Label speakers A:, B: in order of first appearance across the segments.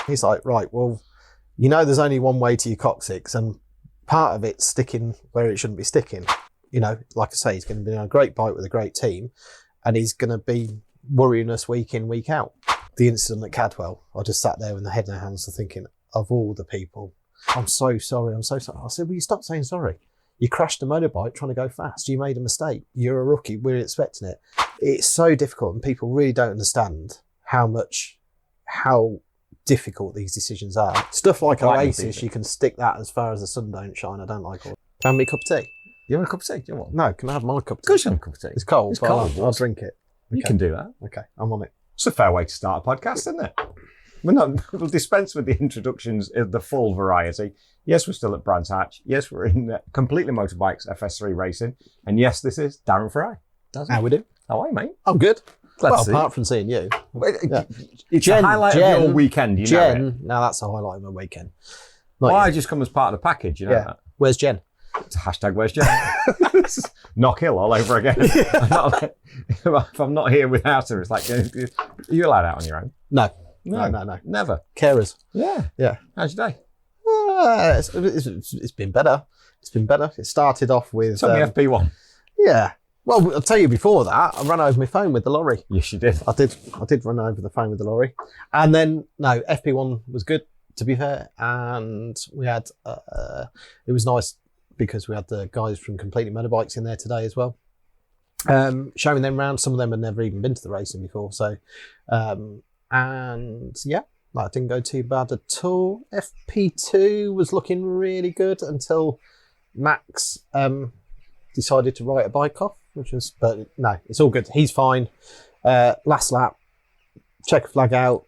A: He's like, right, well, there's only one way to your coccyx, and part of it's sticking where it shouldn't be sticking. Like I say, he's going to be on a great bike with a great team, and he's going to be worrying us week in, week out. The incident at Cadwell, I just sat there with the head in the hands thinking, of all the people, I'm so sorry. I said, well, you stop saying sorry. You crashed a motorbike trying to go fast. You made a mistake. You're a rookie. We're expecting it. It's so difficult, and people really don't understand how difficult these decisions are. Stuff like Oasis, you can stick that as far as the sun don't shine. I don't like it. Found me a cup of tea.
B: You want a cup of tea? Do you want?
A: No, can I have my cup of tea?
B: Of course you have a cup of tea.
A: It's cold.
B: It's cold.
A: I'll drink it. Okay.
B: You can do that.
A: Okay, I'm on it.
B: It's a fair way to start a podcast, isn't it? We'll dispense with the introductions of the full variety. Yes, we're still at Brands Hatch. Yes, we're in Completely Motorbikes FS3 Racing. And yes, this is Darren Fry.
A: How we do?
B: How are you, mate?
A: I'm good.
B: Glad to see
A: apart from seeing you.
B: Yeah. It's a highlight of your weekend, you know it.
A: Now that's a highlight of my weekend.
B: I just come as part of the package, you know that.
A: Where's Jen?
B: It's a hashtag where's Jen. Knockhill all over again. If I'm not here without her, it's like, are you allowed out on your own?
A: No.
B: Never.
A: Carers.
B: Yeah. How's your day?
A: It's been better. It started off with...
B: It's on the FP1.
A: Yeah. Well, I'll tell you before that, I ran over my phone with the lorry.
B: Yes, you did.
A: I did run over the phone with the lorry. And then, no, FP1 was good, to be fair. And we had... it was nice because we had the guys from Completely Motorbikes in there today as well. Showing them around. Some of them had never even been to the racing before. So, and yeah, that didn't go too bad at all. FP2 was looking really good until Max decided to write a bike off, but no, it's all good. He's fine. Last lap, checker flag out,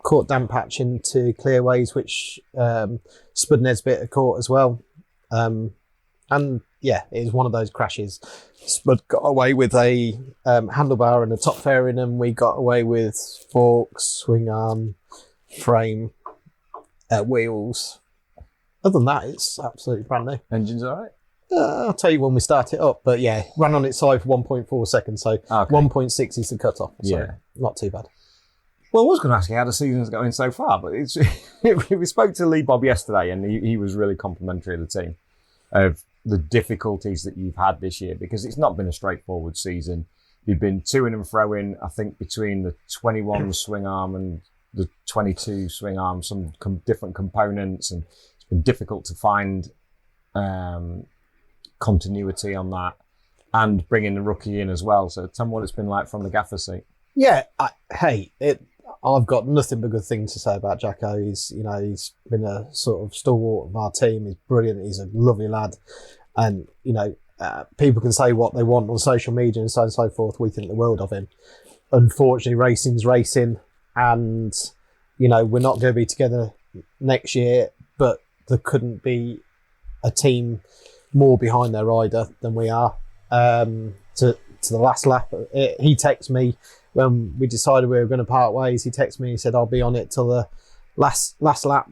A: caught damp patch into clearways, which Spud Nesbitt had caught as well. And yeah, it was one of those crashes. Spud got away with a handlebar and a top fairing, and we got away with forks, swing arm, frame, wheels. Other than that, it's absolutely brand new.
B: Engine's all right?
A: I'll tell you when we start it up, but yeah, ran on its side for 1.4 seconds, so 1.6 is the cutoff. So not too bad.
B: Well, I was going to ask you how the season's going so far, but we spoke to Lee Bob yesterday, and he was really complimentary of the team, of the difficulties that you've had this year, because it's not been a straightforward season. You've been to-ing and fro-ing, I think, between the 21 swing arm and the 22 swing arm, some different components, and it's been difficult to find continuity on that, and bringing the rookie in as well. So tell me what it's been like from the gaffer seat.
A: Yeah, I've got nothing but good things to say about Jacko. He's been a sort of stalwart of our team. He's brilliant. He's a lovely lad, and people can say what they want on social media and so on and so forth. We think the world of him. Unfortunately, racing's racing, and we're not going to be together next year. But there couldn't be a team more behind their rider than we are. To the last lap, he texted me when we decided we were going to part ways. He texted me, he said, I'll be on it till the last lap.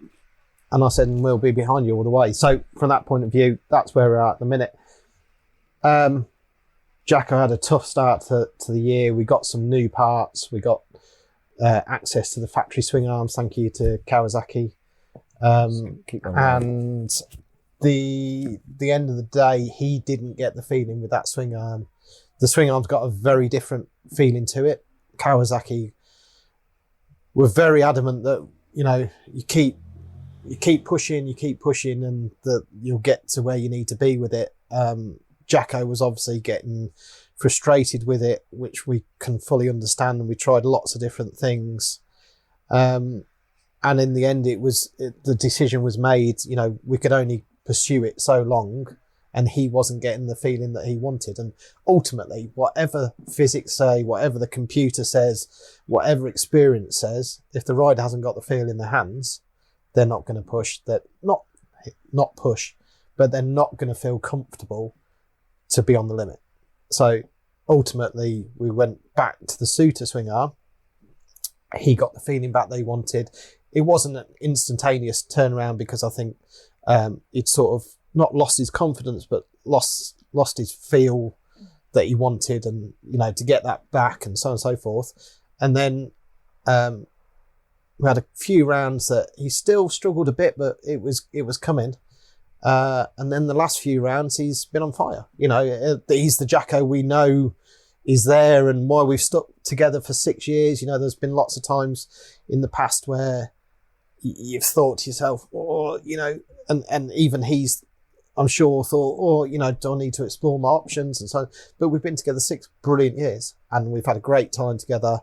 A: And I said, we'll be behind you all the way. So from that point of view, that's where we're at the minute. Jacko had a tough start to the year. We got some new parts. We got access to the factory swing arms. Thank you to Kawasaki. And the end of the day, he didn't get the feeling with that swing arm. The swing arm's got a very different feeling to it. Kawasaki were very adamant that you keep pushing, and that you'll get to where you need to be with it. Jacko was obviously getting frustrated with it, which we can fully understand, and we tried lots of different things. And in the end, the decision was made. We could only pursue it so long, and he wasn't getting the feeling that he wanted. And ultimately, whatever physics say, whatever the computer says, whatever experience says, if the rider hasn't got the feel in their hands, they're not going to push. They're not push, but they're not going to feel comfortable to be on the limit. So ultimately, we went back to the Suter swing arm. He got the feeling back they wanted. It wasn't an instantaneous turnaround, because I think he'd sort of not lost his confidence, but lost his feel that he wanted, and to get that back, and so on and so forth. And then we had a few rounds that he still struggled a bit, but it was coming. And then the last few rounds, he's been on fire. He's the Jacko we know is there, and why we've stuck together for 6 years. There's been lots of times in the past where you've thought to yourself, and even he's, I'm sure, thought, do I need to explore my options and so on. But we've been together 6 brilliant years, and we've had a great time together.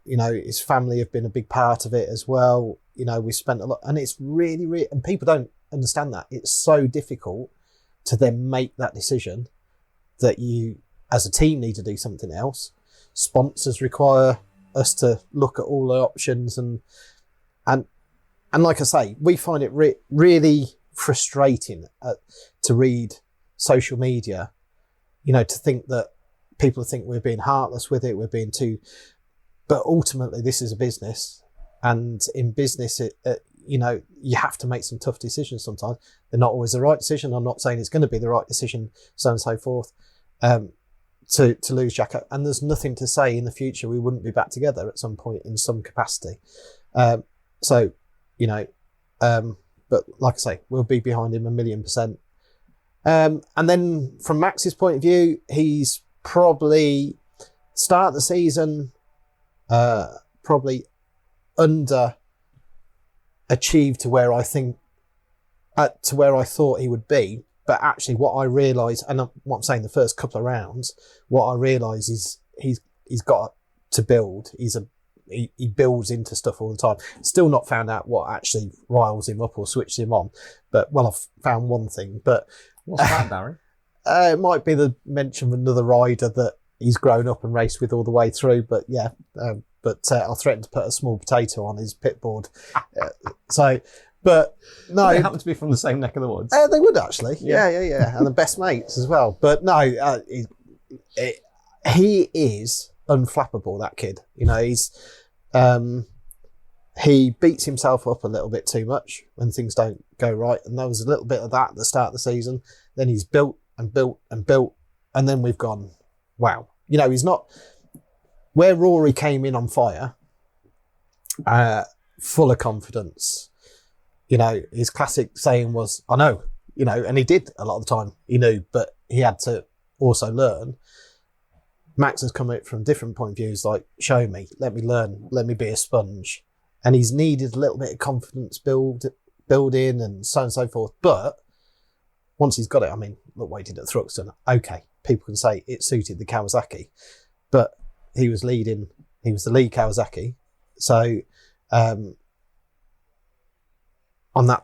A: His family have been a big part of it as well. We spent a lot, and it's really, really, and people don't understand that. It's so difficult to then make that decision that you, as a team, need to do something else. Sponsors require us to look at all the options, and like I say, we find it really frustrating to read social media, to think that people think we're being heartless with it, we're being too, but ultimately this is a business, and in business you have to make some tough decisions sometimes. They're not always the right decision. I'm not saying it's going to be the right decision, so on and so forth, to lose Jacko, and there's nothing to say in the future we wouldn't be back together at some point in some capacity. But like I say, we'll be behind him 1,000,000%. And then from Max's point of view, he's probably start the season probably under achieved to where I thought he would be. But actually what I realised, and what I'm saying, the first couple of rounds, what I realised is he's got to build. He builds into stuff all the time. Still not found out what actually riles him up or switches him on. But, I've found one thing. But
B: what's that, Darren?
A: It might be the mention of another rider that he's grown up and raced with all the way through. But yeah, I'll threaten to put a small potato on his pit board. But no,
B: they happen to be from the same neck of the woods.
A: They would actually, yeah, and the best mates as well. But no, he is unflappable. That kid, he beats himself up a little bit too much when things don't go right, and there was a little bit of that at the start of the season. Then he's built and built and built, and then we've gone, wow. He's not where Rory came in on fire, full of confidence. His classic saying was, I know, and he did a lot of the time. He knew, but he had to also learn. Max has come at from different point of views, like, show me, let me learn, let me be a sponge. And he's needed a little bit of confidence building and so on and so forth. But once he's got it, look what he did at Thruxton. Okay, people can say it suited the Kawasaki, but he was the lead Kawasaki. So,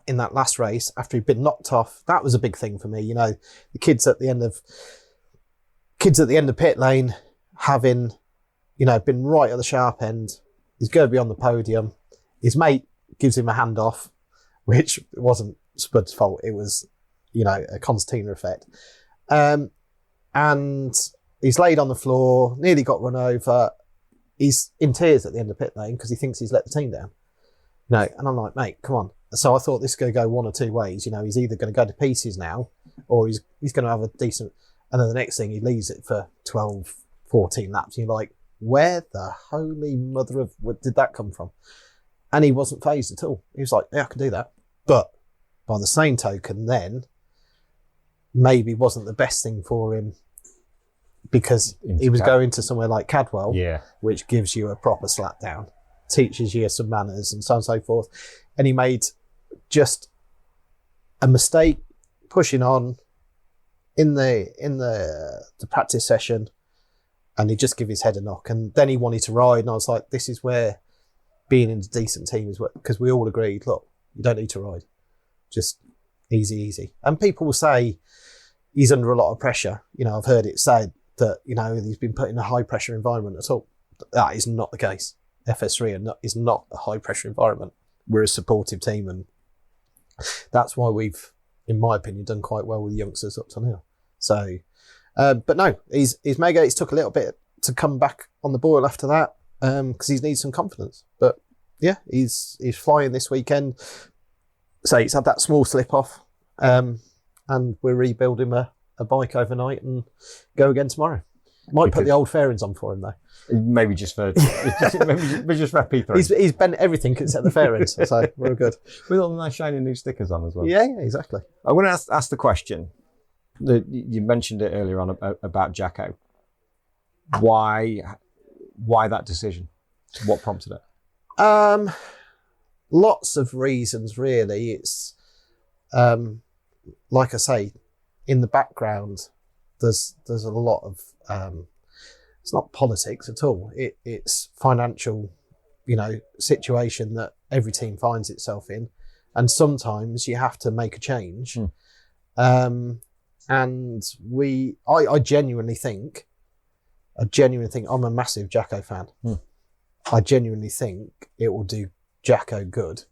A: in that last race, after he'd been knocked off, that was a big thing for me. The kids at the end of pit lane, having, been right at the sharp end. He's going to be on the podium. His mate gives him a handoff, which wasn't Spud's fault. It was, a concertina effect. And he's laid on the floor, nearly got run over. He's in tears at the end of pit lane because he thinks he's let the team down. And I'm like, mate, come on. So I thought this is going to go one or two ways. He's either going to go to pieces now, or he's going to have a decent. And then the next thing, he leaves it for 12, 14 laps. And you're like, where the holy mother of what did that come from? And he wasn't phased at all. He was like, yeah, I can do that. But by the same token, then maybe wasn't the best thing for him, because he was going to somewhere like Cadwell, which gives you a proper slap down, teaches you some manners and so on and so forth. And he made just a mistake pushing on in the practice session, and he just give his head a knock, and then he wanted to ride, and I was like, this is where being in a decent team is, because we all agreed, look, you don't need to ride, just easy. And people will say he's under a lot of pressure. I've heard it said that he's been put in a high pressure environment at all. That is not the case. FS3 is not a high pressure environment. We're a supportive team, and that's why we've, in my opinion, done quite well with the youngsters up to now. So, but no, he's mega. It's took a little bit to come back on the boil after that, because he needs some confidence. But yeah, he's flying this weekend. So he's had that small slip off, and we're rebuilding a bike overnight and go again tomorrow. Might put the old fairings on for him though.
B: Maybe just for P3.
A: He's bent everything except the fairings, so we're good.
B: With all the nice shiny new stickers on as well.
A: Yeah, exactly.
B: I want to ask the question that you mentioned it earlier on about Jacko. Why that decision? What prompted it?
A: Lots of reasons, really. It's like I say, in the background, there's a lot of it's not politics at all. It's financial, situation that every team finds itself in, and sometimes you have to make a change. And I genuinely think I'm a massive Jacko fan. I genuinely think it will do Jacko good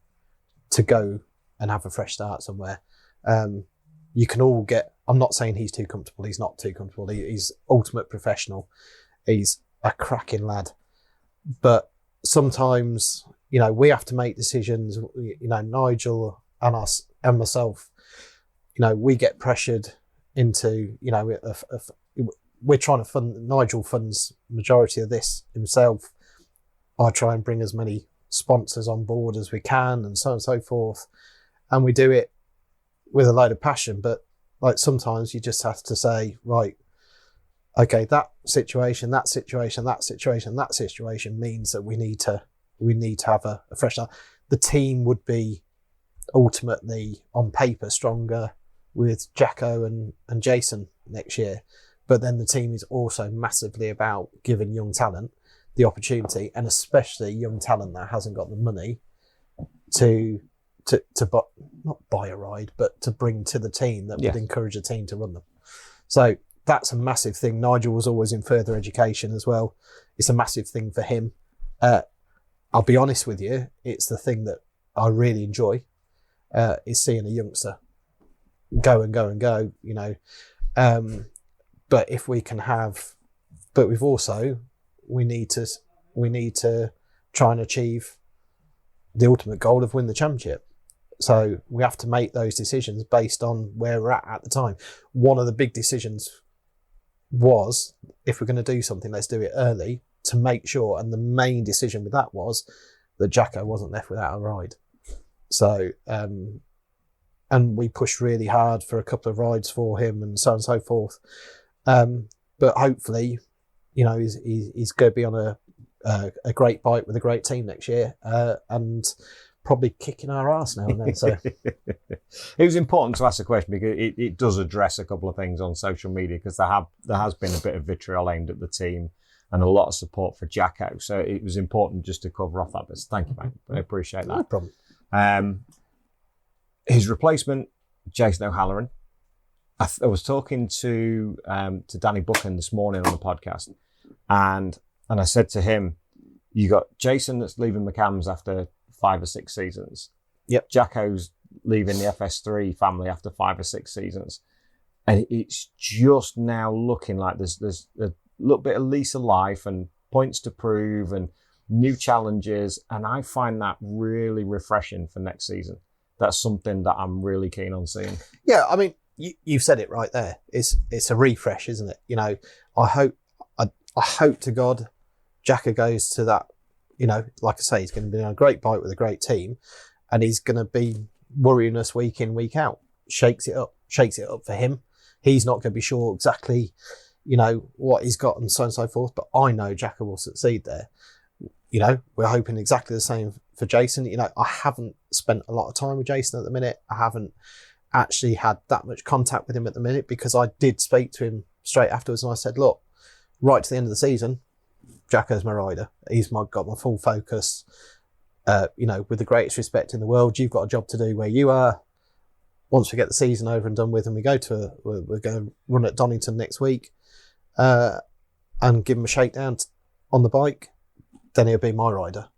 A: to go and have a fresh start somewhere. You can all I'm not saying he's too comfortable. He's not too comfortable. He's ultimate professional. He's a cracking lad. But sometimes, we have to make decisions. Nigel and us and myself, we get pressured into, we're trying to fund, Nigel funds majority of this himself. I try and bring as many sponsors on board as we can and so on and so forth. And we do it with a load of passion. But like sometimes you just have to say, right, okay, that situation means that we need to have a fresh start. The team would be ultimately on paper stronger with Jacko and Jason next year. But then the team is also massively about giving young talent the opportunity, and especially young talent that hasn't got the money to not buy a ride, but to bring to the team that would encourage a team to run them. So that's a massive thing. Nigel was always in further education as well. It's a massive thing for him. I'll be honest with you, it's the thing that I really enjoy, is seeing a youngster go and go and go, but if we can we need to try and achieve the ultimate goal of win the championship. So we have to make those decisions based on where we're at the time. One of the big decisions was, if we're going to do something, let's do it early to make sure. And the main decision with that was that Jacko wasn't left without a ride. So, and we pushed really hard for a couple of rides for him and so on and so forth. But hopefully, he's going to be on a great bike with a great team next year, and probably kicking our arse now and then. So
B: it was important to ask the question because it does address a couple of things on social media, because there has been a bit of vitriol aimed at the team and a lot of support for Jacko. So it was important just to cover off that bit. Thank you, mate. I appreciate that.
A: No problem.
B: His replacement, Jason O'Halloran. I was talking to Danny Buchan this morning on the podcast, and I said to him, you got Jason that's leaving McCann's after 5 or 6 seasons.
A: Yep.
B: Jacko's leaving the FS3 family after 5 or 6 seasons. And it's just now looking like there's a little bit of lease of life and points to prove and new challenges. And I find that really refreshing for next season. That's something that I'm really keen on seeing.
A: Yeah, I mean, you've said it right there. It's a refresh, isn't it? I hope to God Jacko goes to that, like I say, he's going to be on a great bike with a great team, and he's going to be worrying us week in, week out. Shakes it up for him. He's not going to be sure exactly, what he's got and so on and so forth, but I know Jacko will succeed there. We're hoping exactly the same for Jason. I haven't spent a lot of time with Jason at the minute. I haven't actually had that much contact with him at the minute, because I did speak to him straight afterwards and I said, look, right to the end of the season, Jacko's my rider. He's got my full focus. With the greatest respect in the world, you've got a job to do where you are. Once we get the season over and done with, and we're going to run at Donington next week, and give him a shakedown on the bike, then he'll be my rider.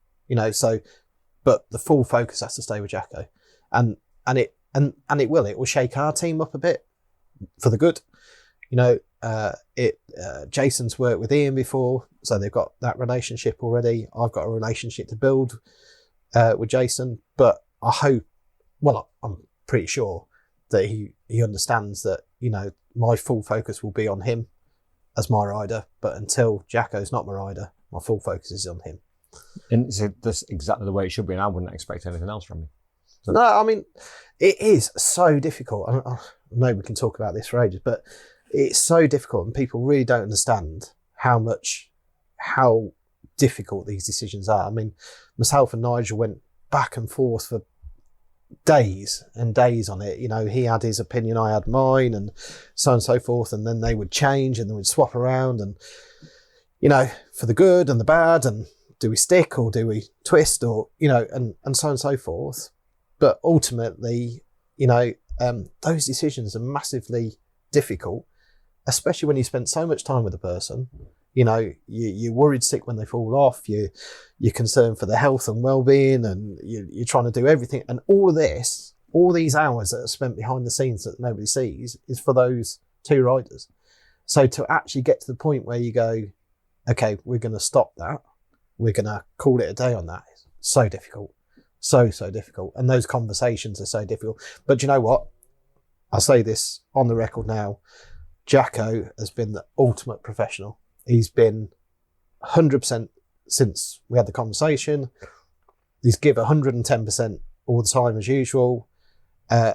A: But the full focus has to stay with Jacko, and it will shake our team up a bit for the good. Jason's worked with Ian before, so they've got that relationship already. I've got a relationship to build with Jason, but I'm pretty sure that he understands that, my full focus will be on him as my rider, but until Jacko's not my rider, my full focus is on him.
B: And so that's exactly the way it should be, and I wouldn't expect anything else from you. So,
A: No, I mean, it is so difficult. I know we can talk about this for ages, but it's so difficult, and people really don't understand how difficult these decisions are. I mean, myself and Nigel went back and forth for days and days on it. You know, he had his opinion, I had mine, and so on and so forth, and then they would change and then we'd swap around, and, you know, for the good and the bad, and do we stick or do we twist, or, you know, and so on and so forth. But ultimately, you know, those decisions are massively difficult, especially when you spend so much time with a person. You know, you're worried sick when they fall off, you're concerned for their health and well-being, and you're trying to do everything. And all of this, all these hours that are spent behind the scenes that nobody sees, is for those two riders. So to actually get to the point where you go, okay, we're going to stop that, we're going to call it a day on that, is so difficult. So difficult. And those conversations are so difficult. But do you know what? I'll say this on the record now. Jacko has been the ultimate professional. He's been 100% since we had the conversation. He's given 110% all the time as usual. I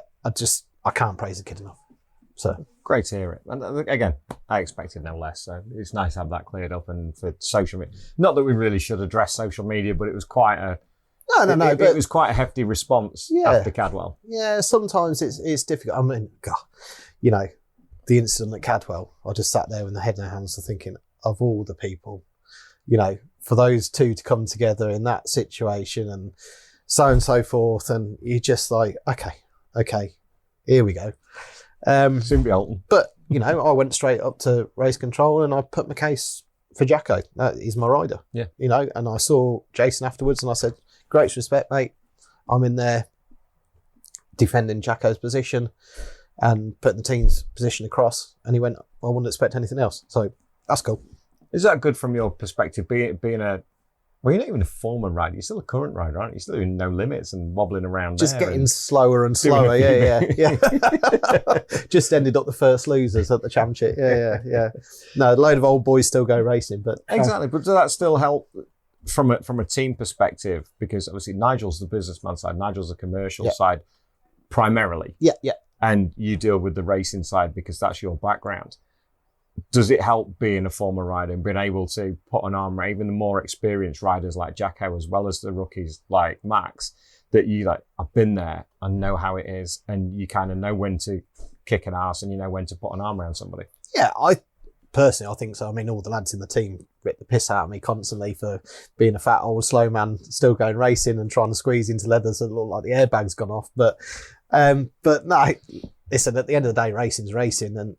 A: can't praise the kid enough. So
B: great to hear it. And again, I expected no less. So it's nice to have that cleared up. And for social media, not that we really should address social media, but it was quite a It was quite a hefty response after Cadwell.
A: Yeah, sometimes it's difficult. I mean, God, you know, the incident at Cadwell, I just sat there with my head in my hands and thinking, of all the people, you know, for those two to come together in that situation and so on and so forth, and you're just like, okay, here we go.
B: Soon be Alton.
A: But, you know, I went straight up to race control and I put my case for Jacko. He's my rider.
B: Yeah.
A: You know, and I saw Jason afterwards and I said, great respect, mate. I'm in there defending Jacko's position and putting the team's position across. And he went, I wouldn't expect anything else. So that's cool.
B: Is that good from your perspective? Being well, you're not even a former rider. You're still a current rider, aren't you? You're still doing no limits and wobbling around.
A: Just getting slower and slower. Yeah. Just ended up the first losers at the championship. Yeah. No, a load of old boys still go racing, but
B: exactly. But does that still help from a team perspective? Because obviously Nigel's the businessman side, Nigel's the commercial side primarily.
A: Yeah.
B: And you deal with the racing side because that's your background. Does it help being a former rider and being able to put an arm around even the more experienced riders like Jacko, as well as the rookies like Max, that you like, I've been there, I know how it is, and you kind of know when to kick an arse and you know when to put an arm around somebody? Yeah,
A: I think so. I mean, all the lads in the team rip the piss out of me constantly for being a fat old slow man, still going racing and trying to squeeze into leathers that look like the airbag's gone off. But no, listen, at the end of the day, racing's racing,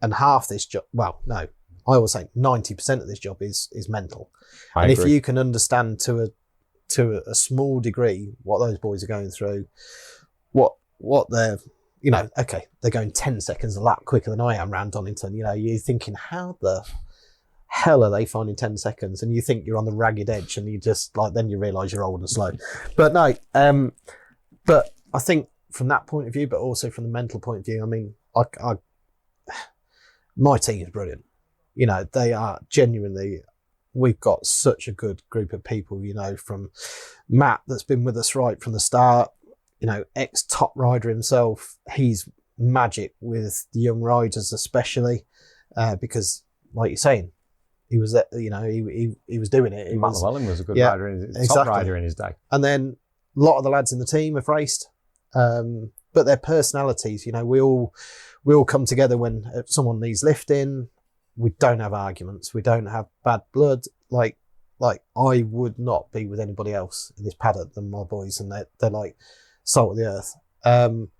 A: and half this job, well, no, I always say 90% of this job is mental.
B: I agree.
A: If you can understand to a small degree what those boys are going through, what they're, you know, okay, they're going 10 seconds a lap quicker than I am around Donington. You know, you're thinking, how the hell are they finding 10 seconds? And you think you're on the ragged edge, and you just like, then you realise you're old and slow. But no, but I think from that point of view, but also from the mental point of view, I mean, my team is brilliant. You know, they are genuinely, we've got such a good group of people, you know, from Matt that's been with us right from the start, you know, ex-top rider himself. He's magic with the young riders especially, because like you're saying, he was, you know, he was doing it.
B: Matt Llewellyn was a good rider, top rider in his day.
A: And then a lot of the lads in the team have raced, but their personalities, you know, we all come together when someone needs lifting. We don't have arguments. We don't have bad blood. Like I would not be with anybody else in this paddock than my boys, and they're like salt of the earth.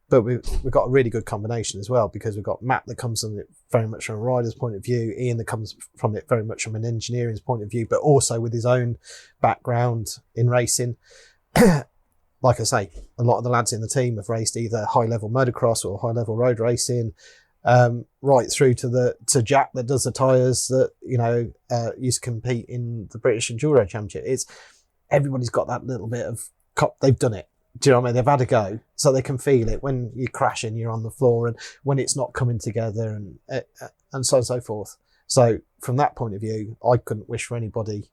A: But we've got a really good combination as well, because we've got Matt that comes from it very much from a rider's point of view, Ian that comes from it very much from an engineering's point of view, but also with his own background in racing. Like I say, a lot of the lads in the team have raced either high-level motocross or high-level road racing, right through to Jack that does the tyres that, you know, used to compete in the British Enduro Championship. Everybody's got that little bit of they've done it. Do you know what I mean? They've had a go, so they can feel it when you crash and you're on the floor, and when it's not coming together, and so on and so forth. So from that point of view, I couldn't wish for anybody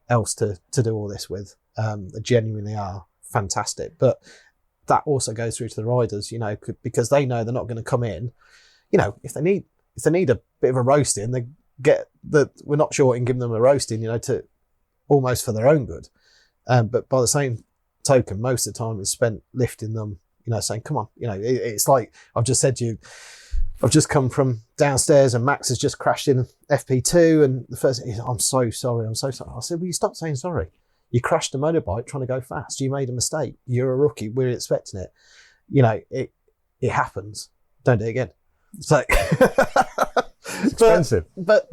A: else to do all this with. They genuinely are fantastic, but that also goes through to the riders, you know, because they know they're not going to come in. You know, if they need a bit of a roasting, they get that. We're not short in giving them a roasting, you know, to almost for their own good. But by the same token, most of the time is spent lifting them, you know, saying, come on, you know, it's like I've just said to you, I've just come from downstairs and Max has just crashed in FP2, and the first thing is, I'm so sorry. I said, well, you stop saying sorry. You crashed a motorbike trying to go fast. You made a mistake. You're a rookie. We're expecting it. You know, it happens. Don't do it again. So
B: it's expensive.
A: But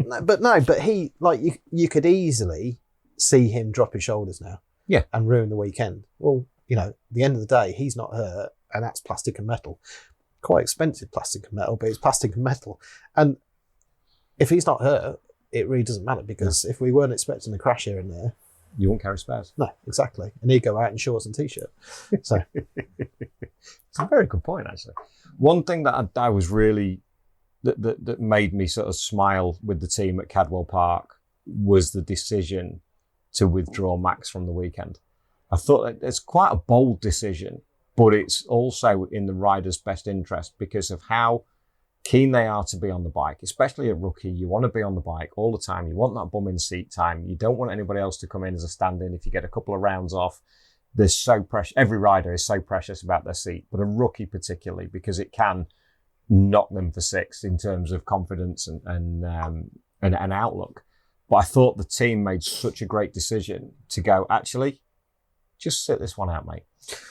A: he, like, you could easily see him drop his shoulders now.
B: Yeah.
A: And ruin the weekend. Well, you know, at the end of the day, he's not hurt, and that's plastic and metal. Quite expensive plastic and metal, but it's plastic and metal. And if he's not hurt, it really doesn't matter, because if we weren't expecting a crash here and there,
B: you won't carry spares.
A: No, exactly. And he'd go out in shorts and t-shirt. So
B: it's a very good point, actually. One thing that I was really that made me sort of smile with the team at Cadwell Park was the decision to withdraw Max from the weekend. I thought it's quite a bold decision, but it's also in the rider's best interest because of how keen they are to be on the bike, especially a rookie. You want to be on the bike all the time. You want that bum in seat time. You don't want anybody else to come in as a stand-in if you get a couple of rounds off. There's so precious. Every rider is so precious about their seat, but a rookie particularly, because it can knock them for six in terms of confidence and outlook. But I thought the team made such a great decision to go, actually, just sit this one out, mate,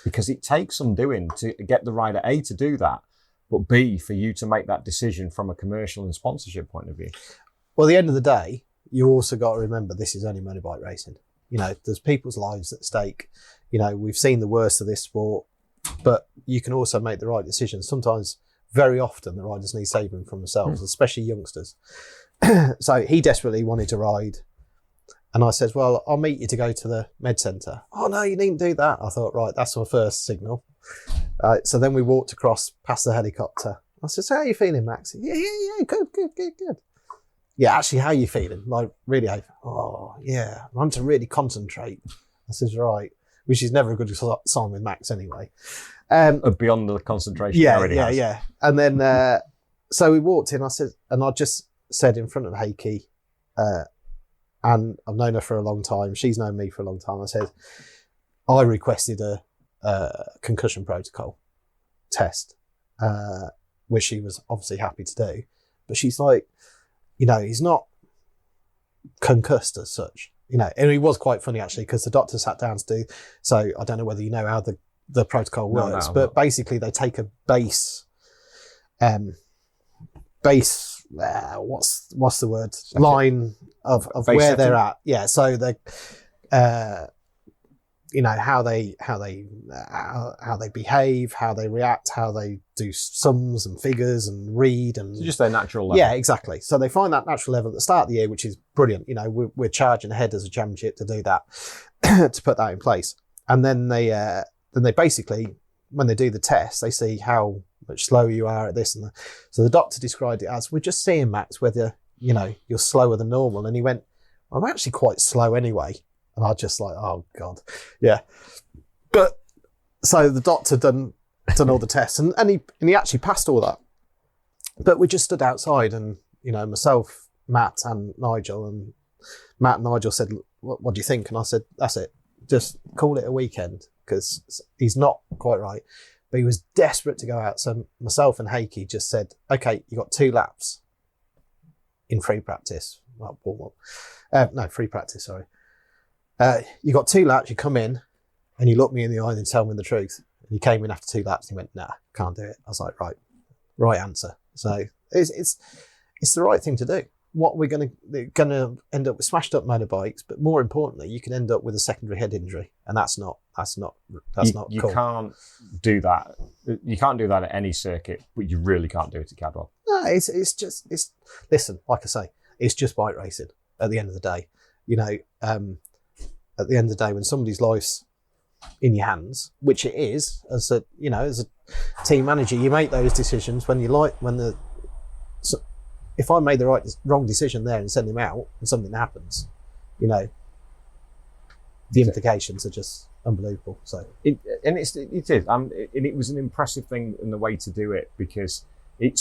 B: because it takes some doing to get the rider A to do that, but B, for you to make that decision from a commercial and sponsorship point of view.
A: Well, at the end of the day, you also got to remember this is only motorbike racing. You know, there's people's lives at stake. You know, we've seen the worst of this sport, but you can also make the right decision. Sometimes, very often, the riders need saving from themselves, especially youngsters. So he desperately wanted to ride. And I said, well, I'll meet you to go to the med centre. Oh, no, you needn't do that. I thought, right, that's my first signal. So then we walked across past the helicopter. I said, so how are you feeling, Max? Yeah, good. Yeah, actually, how are you feeling? Like, really? Oh, yeah, I'm to really concentrate. I said, right, which is never a good sign with Max anyway.
B: Beyond the concentration he already has.
A: Yeah. And then, so we walked in, I just said in front of Heikki, and I've known her for a long time. She's known me for a long time. I said, I requested a concussion protocol test, which she was obviously happy to do. But she's like, you know, he's not concussed as such. You know, and it was quite funny actually, because the doctor sat down to do, so I don't know whether you know how the protocol works, but basically they take a base, what's the word? Line of where setting. They're at. Yeah. So they, you know, how they behave, how they react, how they do sums and figures and read, and
B: so just their natural level.
A: Yeah, exactly. So they find that natural level at the start of the year, which is brilliant. You know, we're charging ahead as a championship to do that, to put that in place. And then they basically, when they do the test, they see how much slower you are at this and that. So the doctor described it as, we're just seeing, Max, whether, you know, you're slower than normal. And he went, I'm actually quite slow anyway. And I just like, oh God. Yeah. But so the doctor done all the tests and he actually passed all that. But we just stood outside and, you know, myself, Matt and Nigel, and Matt and Nigel said, what do you think? And I said, that's it. Just call it a weekend, because he's not quite right. But he was desperate to go out. So myself and Heikki just said, okay, you got 2 laps in free practice. Well, free practice, sorry. You got 2 laps, you come in and you look me in the eye and tell me the truth. And he came in after 2 laps and he went, nah, can't do it. I was like, right answer. So it's the right thing to do. What we're going to end up with smashed up motorbikes, but more importantly, you can end up with a secondary head injury, and that's not cool.
B: You can't do that. You can't do that at any circuit, but you really can't do it at Cadwell.
A: No, it's listen, like I say, it's just bike racing at the end of the day. You know, at the end of the day, when somebody's life's in your hands, which it is as a team manager. You make those decisions when if I made the wrong decision there and send him out and something happens, the implications are just unbelievable. So
B: it is. And it was an impressive thing in the way to do it, because it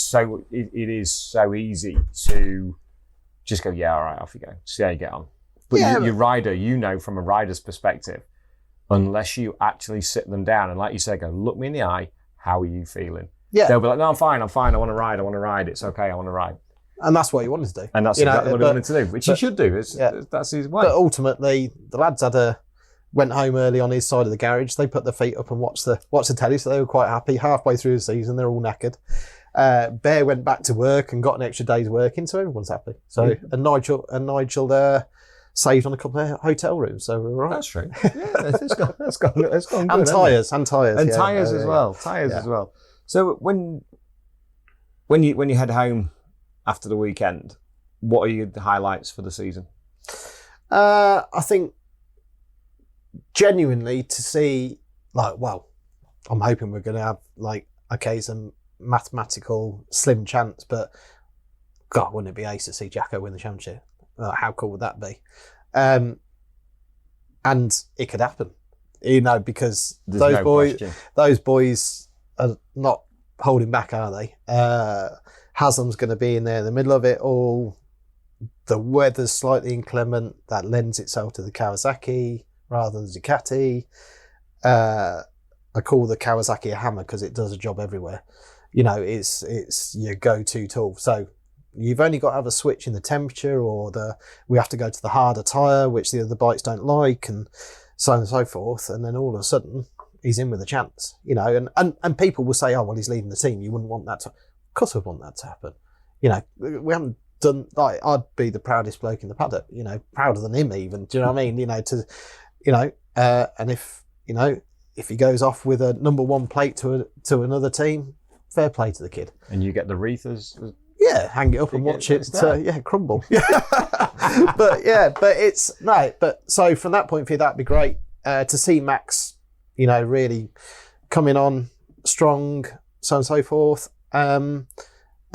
B: is so easy to just go, yeah, all right, off you go, see how you get on. But your rider, from a rider's perspective, unless you actually sit them down and, like you say, go, look me in the eye, how are you feeling?
A: Yeah.
B: They'll be like, no, I'm fine, I want to ride, it's okay, I want to ride.
A: And that's what he wanted to do.
B: And that's exactly what he wanted to do, which he should do. That's his way.
A: But ultimately, the lads went home early on his side of the garage. They put their feet up and watched the telly, so they were quite happy. Halfway through the season, they're all knackered. Bear went back to work and got an extra day's work in, so everyone's happy. So and Nigel saved on a couple of hotel rooms, so we're all right.
B: That's true. Yeah, it's gone good.
A: And tyres as
B: well. As well. So when you head home after the weekend, what are your highlights for the season?
A: I think genuinely to see, I'm hoping we're going to have some mathematical slim chance, but God, wouldn't it be ace to see Jacko win the championship? How cool would that be? And it could happen, because those boys are not holding back, are they? Haslam's going to be in there in the middle of it all. The weather's slightly inclement. That lends itself to the Kawasaki rather than Ducati. I call the Kawasaki a hammer because it does a job everywhere. It's your go-to tool. So you've only got to have a switch in the temperature, or we have to go to the harder tyre, which the other bikes don't like, and so on and so forth. And then all of a sudden, he's in with a chance. And people will say, oh, well, he's leaving the team. You wouldn't want that to... Of course, I want that to happen. We haven't done. I'd be the proudest bloke in the paddock. Prouder than him even. Do you know what I mean? And if he goes off with a number one plate to another team, fair play to the kid.
B: And you get the wreath as
A: hang it up and watch it. Crumble. But so from that point of view, that'd be great to see Max. Really coming on strong, so on and so forth. I'm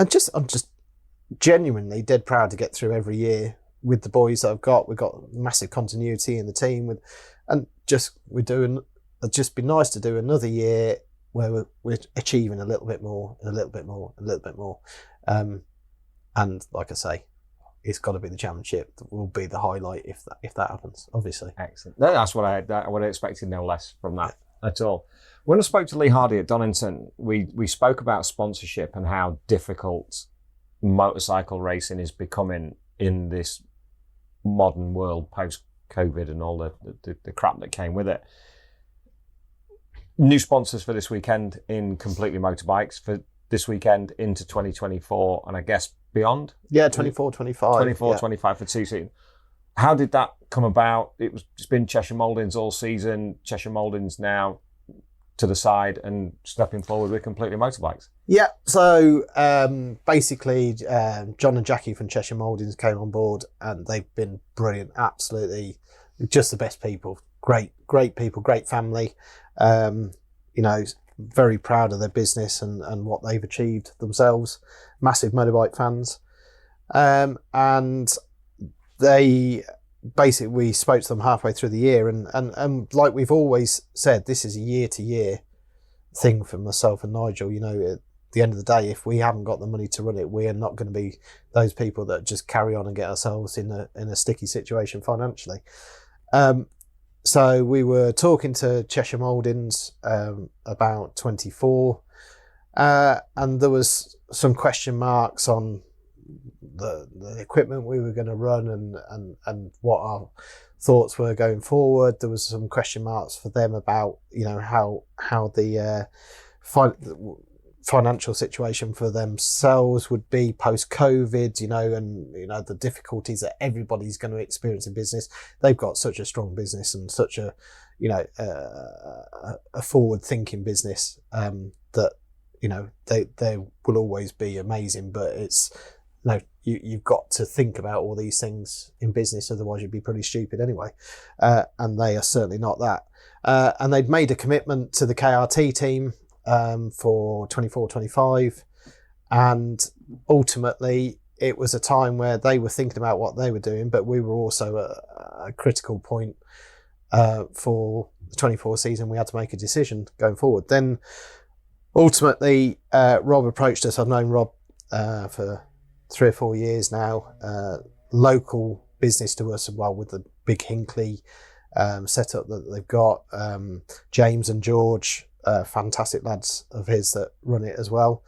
A: just genuinely dead proud to get through every year with the boys that I've got. We've got massive continuity in the team it'd just be nice to do another year where we're achieving a little bit more, and a little bit more, and a little bit more. And like I say, it's got to be the championship that will be the highlight if that happens, obviously.
B: Excellent. That's what I expected, no less from that at all. When I spoke to Lee Hardy at Donington, we spoke about sponsorship and how difficult motorcycle racing is becoming in this modern world post-COVID and all the crap that came with it. New sponsors for this weekend in Completely Motorbikes for this weekend into 2024 and I guess beyond?
A: Yeah, 24, 25.
B: 24, 25 for 2 seasons. How did that come about? It's been Cheshire Mouldings all season. Cheshire Mouldings now to the side and stepping forward with Completely Motorbikes.
A: Yeah, so basically John and Jackie from Cheshire Mouldings came on board and they've been brilliant, absolutely just the best people. Great people, great family. Very proud of their business and what they've achieved themselves. Massive motorbike fans. And they basically, we spoke to them halfway through the year and like we've always said, this is a year-to-year thing for myself and Nigel. At the end of the day, if we haven't got the money to run it, we are not going to be those people that just carry on and get ourselves in a sticky situation financially. So we were talking to Cheshire Mouldings about 24, and there was some question marks on the equipment we were going to run and what our thoughts were going forward. There was some question marks for them about how the financial situation for themselves would be post-COVID, and the difficulties that everybody's going to experience in business. They've got such a strong business and such a forward-thinking business that they will always be amazing. But it's no, you've got to think about all these things in business, otherwise you'd be pretty stupid anyway. And they are certainly not that. And they'd made a commitment to the KRT team for 24-25, and ultimately it was a time where they were thinking about what they were doing, but we were also a critical point for the 24 season. We had to make a decision going forward. Then ultimately Rob approached us. I've known Rob for 3 or 4 years now, local business to us, well, with the big Hinckley setup that they've got. James and George, fantastic lads of his that run it as well.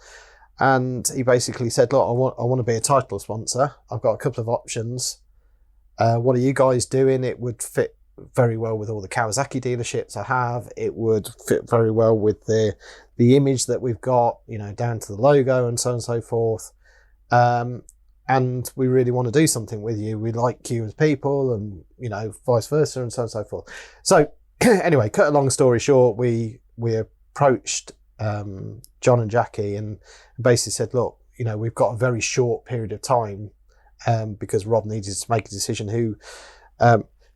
A: And he basically said, look, I want to be a title sponsor. I've got a couple of options. What are you guys doing? It would fit very well with all the Kawasaki dealerships I have. It would fit very well with the image that we've got, you know, down to the logo and so on and so forth. And we really want to do something with you. We like you as people, and, you know, vice versa, and so on and so forth. So anyway, cut a long story short, we approached John and Jackie and basically said, look, you know, we've got a very short period of time because Rob needed to make a decision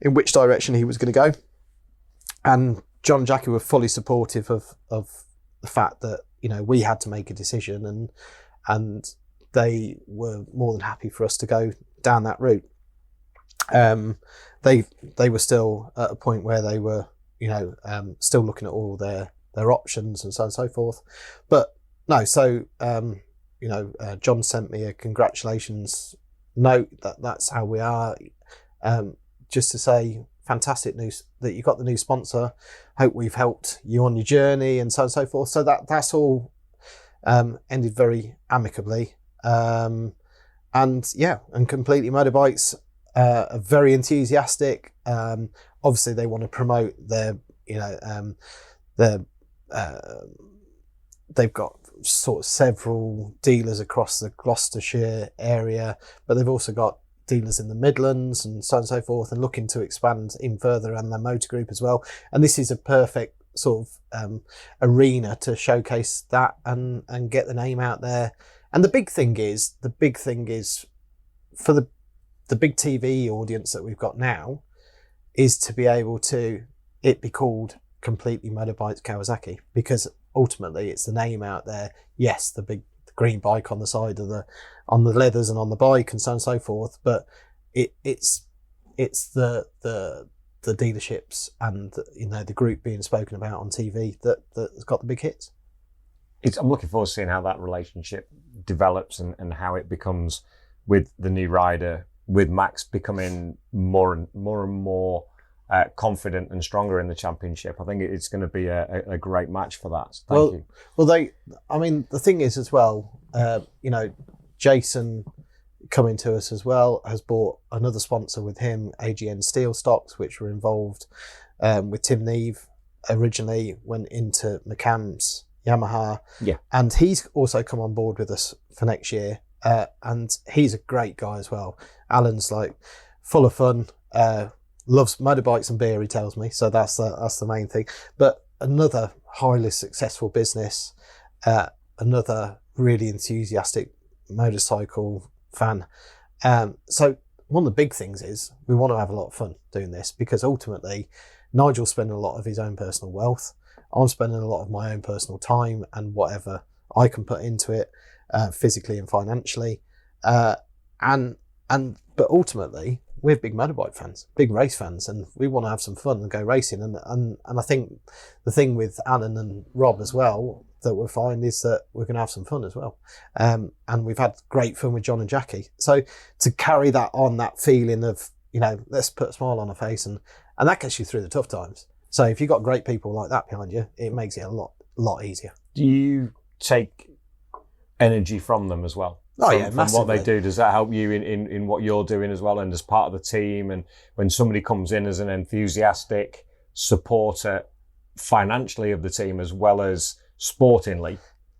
A: in which direction he was going to go. And John and Jackie were fully supportive of the fact that, you know, we had to make a decision, and they were more than happy for us to go down that route. They were still at a point where they were, you know, still looking at all their options and so on and so forth. But no, so, you know, John sent me a congratulations note that's how we are. Just to say, fantastic news that you got the new sponsor. Hope we've helped you on your journey and so on and so forth. So that's all ended very amicably. And Completely Motorbikes are very enthusiastic. Obviously they want to promote their, you know, they've got sort of several dealers across the Gloucestershire area, but they've also got dealers in the Midlands and so on and so forth, and looking to expand in further, and their motor group as well. And this is a perfect sort of arena to showcase that and get the name out there. And the big thing is for the big TV audience that we've got now is to be able to it be called Completely Motorbikes Kawasaki, because ultimately it's the name out there. Yes, the green bike on the side of on the leathers and on the bike and so on and so forth, but it's the dealerships and, you know, the group being spoken about on TV that's got the big hits.
B: I'm looking forward to seeing how that relationship develops and how it becomes with the new rider, with Max becoming more and more confident and stronger in the championship. I think it's going to be a great match for that. So thank you. Well,
A: the thing is as well, you know, Jason coming to us as well has bought another sponsor with him, AGN Steel Stocks, which were involved with Tim Neve originally, went into McCann's Yamaha.
B: Yeah.
A: And he's also come on board with us for next year. And he's a great guy as well. Alan's like full of fun, loves motorbikes and beer, he tells me. So that's the main thing. But another highly successful business, another really enthusiastic motorcycle fan. So one of the big things is we want to have a lot of fun doing this, because ultimately Nigel's spending a lot of his own personal wealth. I'm spending a lot of my own personal time and whatever I can put into it, physically and financially. But ultimately, we're big motorbike fans, big race fans, and we want to have some fun and go racing. And I think the thing with Alan and Rob as well that we'll find is that we're going to have some fun as well. And we've had great fun with John and Jackie. So to carry that on, that feeling of, you know, let's put a smile on our face, and that gets you through the tough times. So if you've got great people like that behind you, it makes it a lot easier.
B: Do you take energy from them as well?
A: Oh, yeah,
B: from
A: massively.
B: What they do, does that help you in what you're doing as well, and as part of the team? And when somebody comes in as an enthusiastic supporter financially of the team as well as sportingly?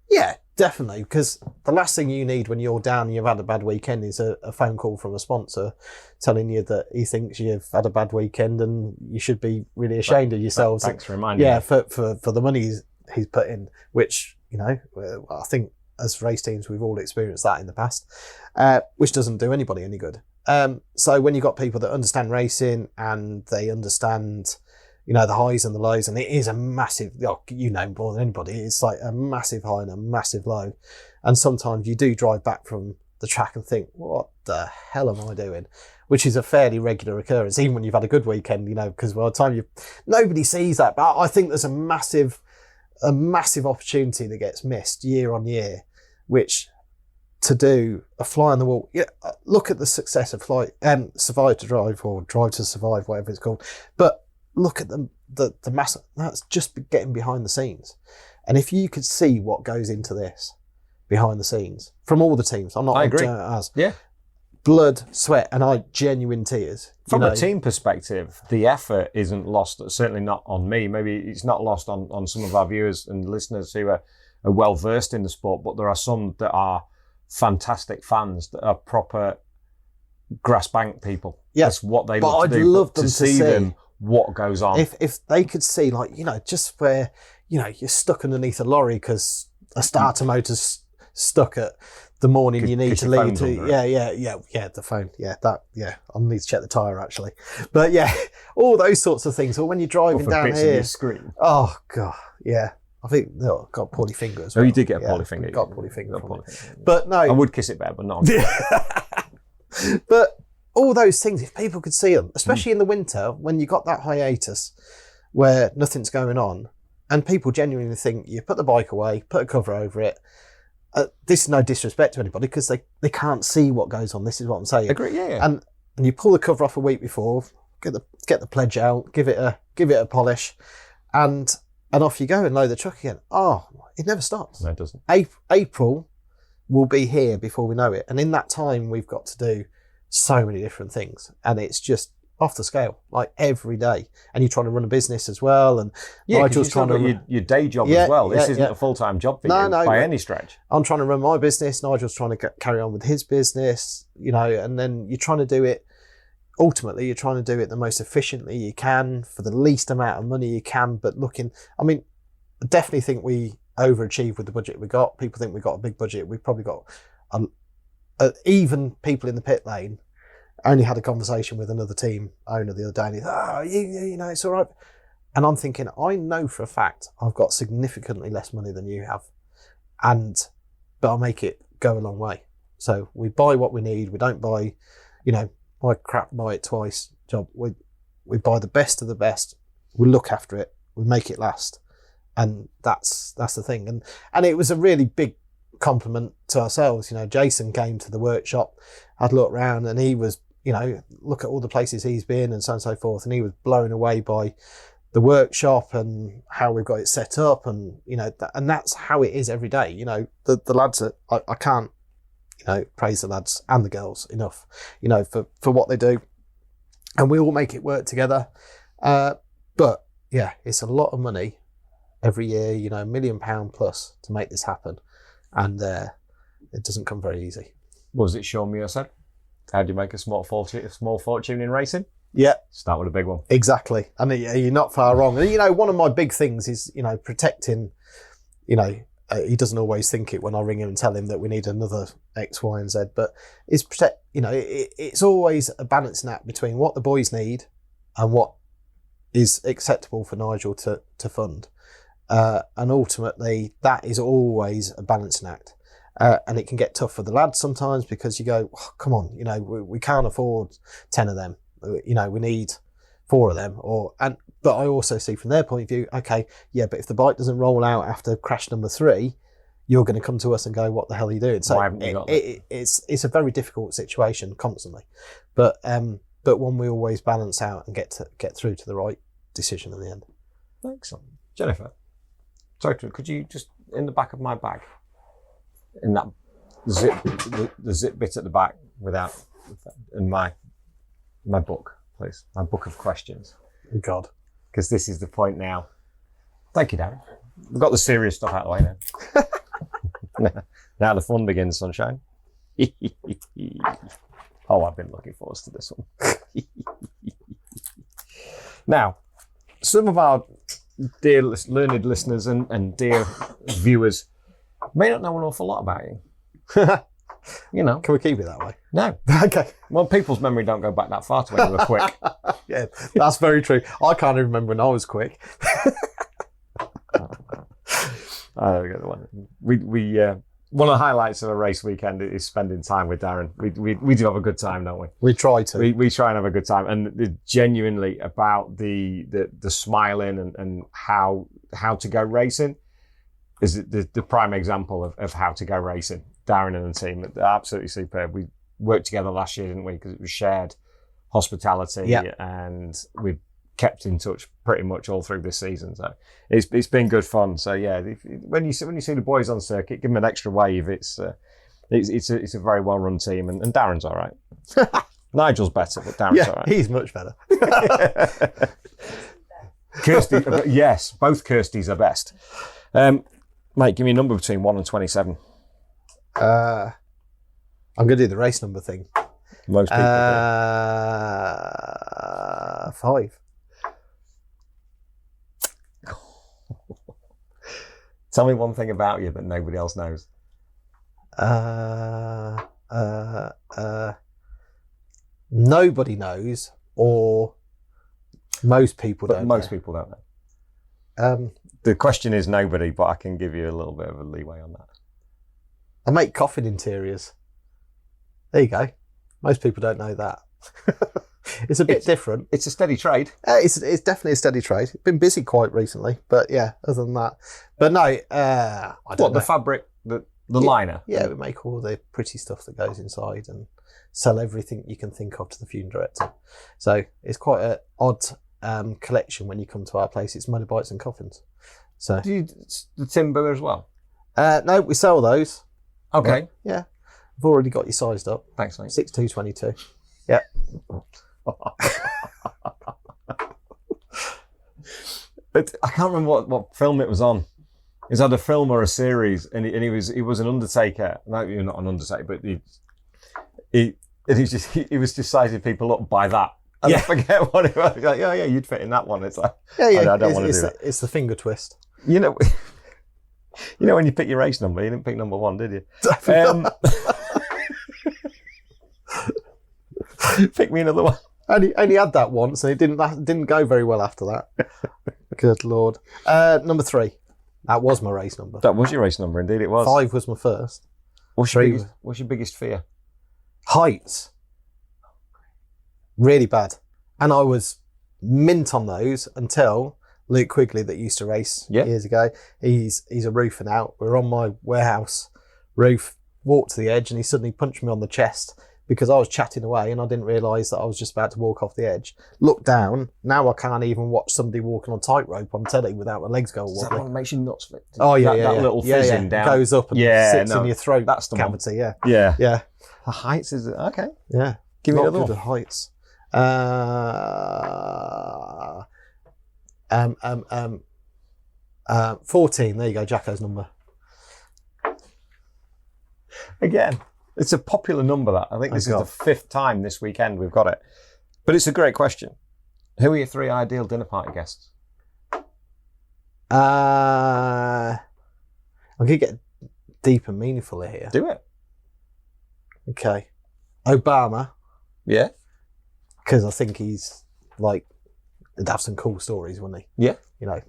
A: Yeah, definitely, because the last thing you need when you're down and you've had a bad weekend is a phone call from a sponsor telling you that he thinks you've had a bad weekend and you should be really ashamed of yourselves.
B: Thanks for reminding me.
A: Yeah, for the money he's put in, which, you know, I think as race teams, we've all experienced that in the past, which doesn't do anybody any good. So when you've got people that understand racing and they understand, the highs and the lows, and it is a massive, more than anybody, it's like a massive high and a massive low. And sometimes you do drive back from the track and think, what the hell am I doing? Which is a fairly regular occurrence, even when you've had a good weekend, because by the time nobody sees that. But I think there's a massive opportunity that gets missed year on year, which to do a fly on the wall. Yeah, look at the success of Survive to Drive or Drive to Survive, whatever it's called. But look at the mass. That's just getting behind the scenes. And if you could see what goes into this behind the scenes from all the teams, I agree. Blood, sweat, and genuine tears.
B: From a team perspective, the effort isn't lost, certainly not on me. Maybe it's not lost on some of our viewers and listeners who are well versed in the sport, but there are some that are fantastic fans that are proper grass bank people.
A: Yeah.
B: That's what they
A: but
B: love
A: I'd
B: to do.
A: Love them to see
B: them what goes on.
A: If they could see, just where, you're stuck underneath a lorry because a starter motor's stuck at the morning you need to leave to the phone I'll need to check the tyre actually, but all those sorts of things. Or when you're driving down here,
B: screen.
A: Oh god, I think I've got a poorly finger as well.
B: Oh, you did get a poorly finger.
A: Got a poorly finger, but no,
B: I would kiss it better, but not.
A: But all those things, if people could see them, especially in the winter when you got that hiatus where nothing's going on, and people genuinely think you put the bike away, put a cover over it. This is no disrespect to anybody because they can't see what goes on. This is what I'm saying.
B: Agree, yeah.
A: And you pull the cover off a week before, get the pledge out, give it a polish, and off you go and load the truck again. Oh, it never stops.
B: No, it doesn't.
A: April will be here before we know it, and in that time we've got to do so many different things, and it's just off the scale, like every day. And you're trying to run a business as well, and Nigel's trying to run
B: your day job as well. This isn't a full-time job for you by any stretch.
A: I'm trying to run my business. Nigel's trying to carry on with his business, and then you're trying to do it. Ultimately, you're trying to do it the most efficiently you can for the least amount of money you can. But I definitely think we overachieved with the budget we got. People think we got a big budget. We've probably got even people in the pit lane. I only had a conversation with another team owner the other day, and he's, it's all right. And I'm thinking, I know for a fact I've got significantly less money than you have, but I'll make it go a long way. So we buy what we need. We don't buy, buy crap, buy it twice job. We buy the best of the best. We look after it. We make it last, and that's the thing. And it was a really big compliment to ourselves. Jason came to the workshop, had a look around, and he was, look at all the places he's been and so on and so forth. And he was blown away by the workshop and how we've got it set up. And, and that's how it is every day. The lads I can't, praise the lads and the girls enough, for what they do. And we all make it work together. But it's a lot of money every year, £1 million plus to make this happen. And it doesn't come very easy.
B: What was it Sean Muir said? How do you make a small fortune in racing?
A: Yeah.
B: Start with a big one.
A: Exactly. And you're not far wrong. And, one of my big things is, protecting, he doesn't always think it when I ring him and tell him that we need another X, Y, and Z, but it's protect, it's always a balancing act between what the boys need and what is acceptable for Nigel to fund. And ultimately, that is always a balancing act. And it can get tough for the lads sometimes because you go, oh, come on, we can't afford 10 of them. We need 4 of them. But I also see from their point of view, okay, but if the bike doesn't roll out after crash number 3, you're going to come to us and go, what the hell are you doing? So
B: why haven't you got that?
A: It's a very difficult situation constantly. But one we always balance out and get through to the right decision in the end.
B: Excellent. Jennifer, sorry, could you just, in the back of my bag, in that zip, the zip bit at the back in my book, please, my book of questions.
A: God.
B: Because this is the point now. Thank you, Darren. We've got the serious stuff out of the way now. Now the fun begins, sunshine. Oh, I've been looking forward to this one. Now, some of our dear learned listeners and dear viewers May not know an awful lot about you. You know.
A: Can we keep it that way?
B: No.
A: Okay.
B: Well, people's memory don't go back that far to when you were quick.
A: Yeah, that's very true. I can't even remember when I was quick.
B: One of the highlights of a race weekend is spending time with Darren. We do have a good time, don't we?
A: We try to.
B: We try and have a good time, and genuinely about the smiling and how to go racing is the prime example of how to go racing. Darren and the team, they're absolutely superb. We worked together last year, didn't we? Because it was shared hospitality, and we've kept in touch pretty much all through this season. So it's been good fun. So yeah, when you see the boys on circuit, give them an extra wave. It's a very well run team, and Darren's all right. Nigel's better, but Darren's all right.
A: He's much better.
B: Kirsty, yes, both Kirstys are best. Mate, give me a number between 1 and 27.
A: I'm going to do the race number thing.
B: Most people do.
A: 5.
B: Tell me one thing about you that nobody else knows.
A: Nobody knows, or most people don't know.
B: Most people don't know. The question is nobody, but I can give you a little bit of a leeway on that.
A: I make coffin interiors. There you go. Most people don't know that. It's a bit different.
B: It's a steady trade.
A: It's definitely a steady trade. It's been busy quite recently, but yeah, other than that. But no, I don't know.
B: The fabric, the liner?
A: Yeah, we make all the pretty stuff that goes inside and sell everything you can think of to the funeral director. So it's quite an odd collection when you come to our place. It's motorbikes and coffins. So
B: do you the timber as well?
A: No, we sell those.
B: Okay.
A: But, yeah. I've already got you sized up.
B: Thanks, mate.
A: 6'2", 22. Yeah.
B: I can't remember what film it was on. It was either a film or a series, and he was an undertaker. No, you're not an undertaker, but he was just sizing people up by that. And I forget what it was. Like, yeah, you'd fit in that one. It's like, I don't want to do that.
A: It's the finger twist.
B: You know when you pick your race number, you didn't pick number 1, did you? Pick me another one.
A: Only had that once, and it didn't go very well after that. Good Lord. Number 3. That was my race number.
B: That was your race number, indeed it was.
A: 5 was my first.
B: What's your biggest fear?
A: Heights. Really bad. And I was mint on those until Luke Quigley, that used to race years ago, he's a roofer now. We're on my warehouse roof, walked to the edge, and he suddenly punched me on the chest because I was chatting away and I didn't realise that I was just about to walk off the edge. Looked down, now I can't even watch somebody walking on tightrope on telly without my legs going wobbly.
B: That one makes you nuts.
A: Oh yeah,
B: that little fizzing down
A: goes up and sits in your throat.
B: That's the
A: cavity.
B: one.
A: Yeah.
B: The heights is okay.
A: Yeah,
B: give me another
A: one.
B: one.
A: Heights. 14. There you go, Jacko's number.
B: Again, it's a popular number, that. I think this is the 5th time this weekend we've got it. But it's a great question. Who are your 3 ideal dinner party guests?
A: I'm going to get deep and meaningful here.
B: Do it.
A: Okay. Obama.
B: Yeah.
A: Because I think he's like, he'd have some cool stories, wouldn't he?
B: Yeah.
A: You know.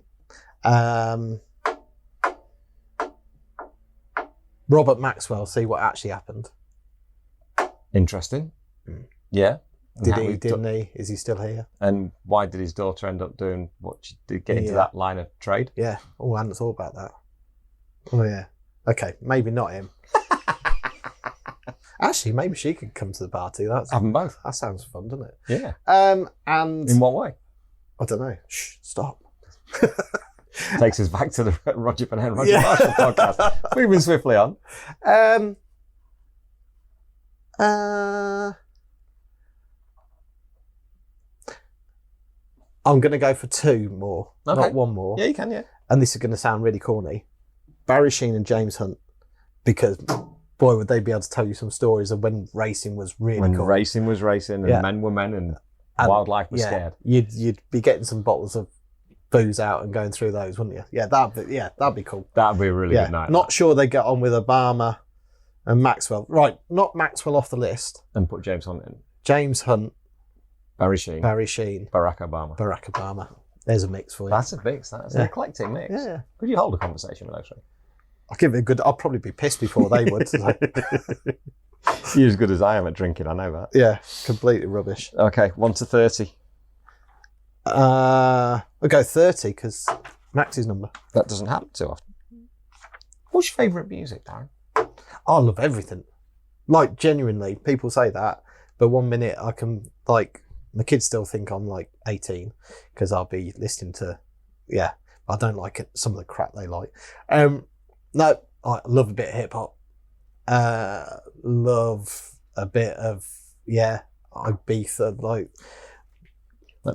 A: Robert Maxwell, see what actually happened.
B: Interesting. Yeah.
A: Didn't he? Is he still here?
B: And why did his daughter end up doing what she did, get into that line of trade?
A: Yeah. Oh, I hadn't thought about that. Oh, yeah. Okay, maybe not him. Actually, maybe she could come to the party.
B: Have them both.
A: That sounds fun, doesn't it?
B: Yeah.
A: And
B: in what way?
A: I don't know. Shh, stop.
B: Takes us back to the Roger Van Roger Marshall podcast. Moving swiftly on.
A: I'm going to go for 2 more, not 1 more.
B: Yeah, you can, yeah.
A: And this is going to sound really corny. Barry Sheen and James Hunt, because boy, would they be able to tell you some stories of when racing was really cool.
B: When racing was racing and men were men and wildlife was scared.
A: You'd be getting some bottles of booze out and going through those, wouldn't you? Yeah, that'd be cool.
B: That'd be a really good night.
A: Not sure they get on with Obama and Maxwell. Right, not Maxwell off the list.
B: And put James Hunt in.
A: James Hunt,
B: Barry Sheen,
A: Barack
B: Obama.
A: There's a mix for you.
B: That's a mix. That's an eclectic mix.
A: Yeah.
B: Could you hold a conversation with those three?
A: I'll give it a good. I'll probably be pissed before they would. So.
B: You're as good as I am at drinking. I know that.
A: Yeah, completely rubbish.
B: Okay, 1 to 30.
A: I'll go 30 because Max's number.
B: That doesn't happen too often. What's your favourite music, Darren?
A: I love everything. Like, genuinely, people say that, but 1 minute I can, like, my kids still think I'm like 18 because I'll be listening to, I don't like it, some of the crap they like. No, I love a bit of hip hop. Love a bit of, Ibiza, like